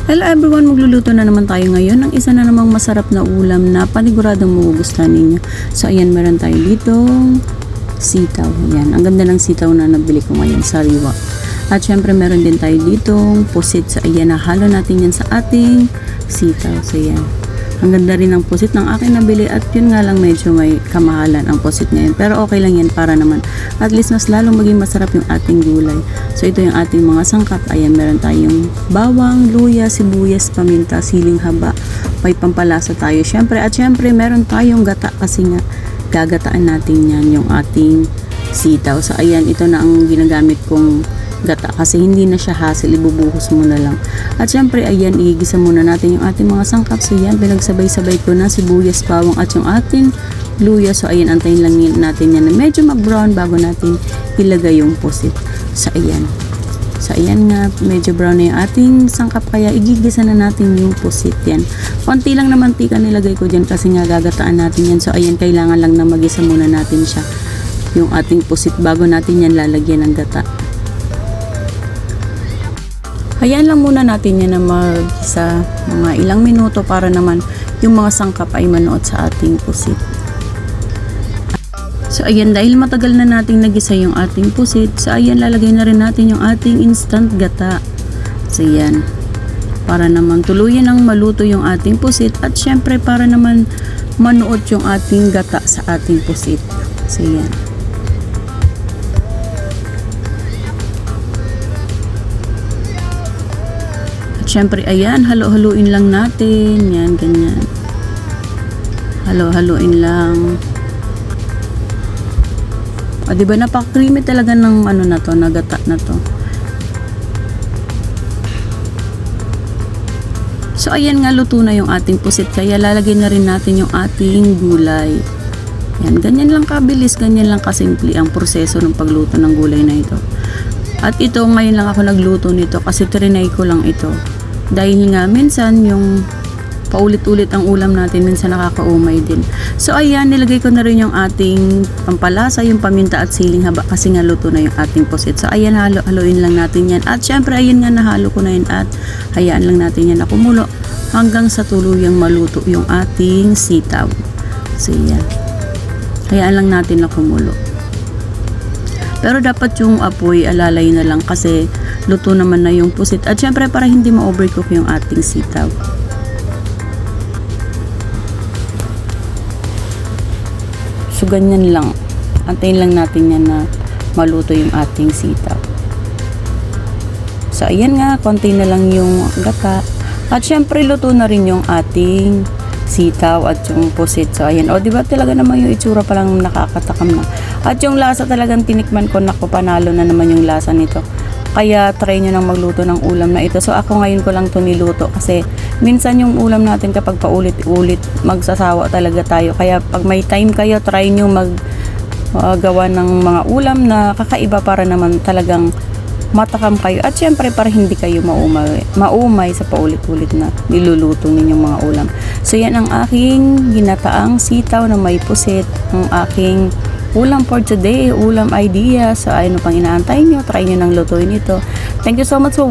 Hello everyone, magluluto na naman tayo ngayon ng isa na namang masarap na ulam na paniguradong magugustuhan ninyo. So ayan, meron tayo dito sitaw. Ayan, ang ganda ng sitaw na nabili ko ngayon sa Riwa. At syempre meron din tayo ditong pusit. So ayan, nahalo natin yan sa ating sitaw. So ayan, ang ganda rin ng pusit ng aking nabili at yun nga lang medyo may kamahalan ang pusit ngayon. Pero okay lang yan para naman at least mas lalong maging masarap yung ating gulay. So ito yung ating mga sangkap. Ayan, meron tayong bawang, luya, sibuyas, paminta, siling haba. May pampalasa tayo syempre. At syempre meron tayong gata kasi nga gagataan natin yan yung ating sitaw. So ayan, ito na ang ginagamit kong gata kasi hindi na siya hassle, ibubuhos mo na lang. At syempre ayan, igigisa muna natin yung ating mga sangkap. So yan, pinagsabay-sabay ko na sibuyas, bawang at yung ating luya. So ayan, antayin lang natin yan na medyo mag-brown bago natin ilagay yung pusit. So ayan, nga medyo brown na yung ating sangkap kaya igigisa na natin yung pusit yan. Konti lang na mantika nilagay ko dyan kasi nga gagataan natin yan. So ayan, kailangan lang na magisa muna natin siya yung ating pusit bago natin yan lalagyan ng gata. Hayaan lang muna natin yan na mag-isa mga ilang minuto para naman yung mga sangkap ay manuot sa ating pusit. So ayan, dahil matagal na nating nagisa yung ating pusit, so ayan, lalagay na rin natin yung ating instant gata. So ayan, para naman tuluyan ang maluto yung ating pusit at syempre para naman manuot yung ating gata sa ating pusit. So ayan. Siyempre, ayan, halo-haluin lang natin. Yan, ganyan. Halo-haluin lang. O, diba, napaka-creamy talaga ng ano na to, nagata na to. So, ayan nga, luto na yung ating pusit. Kaya, lalagay na rin natin yung ating gulay. Yan, ganyan lang kabilis, ganyan lang kasimple ang proseso ng pagluto ng gulay na ito. At ito, ngayon lang ako nagluto nito kasi trinay ko lang ito. Dahil nga minsan yung paulit-ulit ang ulam natin, minsan nakakaumay din. So ayan, nilagay ko na rin yung ating pampalasa, yung paminta at siling haba kasi nga luto na yung ating pusit. So ayan, halo-haloin lang natin yan. At syempre ayan nga, nahalo ko na yun at hayaan lang natin yan na kumulo hanggang sa tuluyang maluto yung ating sitaw. So ayan, hayaan lang natin na kumulo. Pero dapat yung apoy alalay na lang kasi luto naman na yung pusit. At syempre para hindi ma-overcook yung ating sitaw. So ganyan lang. Antayin lang natin yan na maluto yung ating sitaw. So ayan nga, konti na lang yung gata. At syempre luto na rin yung ating sitaw at yung pusit. So ayan, o diba talaga naman yung itsura palang nakakatakam na. At yung lasa talagang tinikman ko, naku, panalo na naman yung lasa nito. Kaya try nyo nang magluto ng ulam na ito. So ako ngayon ko lang ito niluto kasi minsan yung ulam natin kapag paulit-ulit magsasawa talaga tayo. Kaya pag may time kayo, try nyo gawa ng mga ulam na kakaiba para naman talagang matakam kayo. At syempre para hindi kayo maumay sa paulit-ulit na niluluto ninyong mga ulam. So yan ang aking ginataang sitaw na may pusit. Ang aking ulam for today, ulam idea. So ano pang inaantay nyo, try nyo nang lutuin ito. Thank you so much for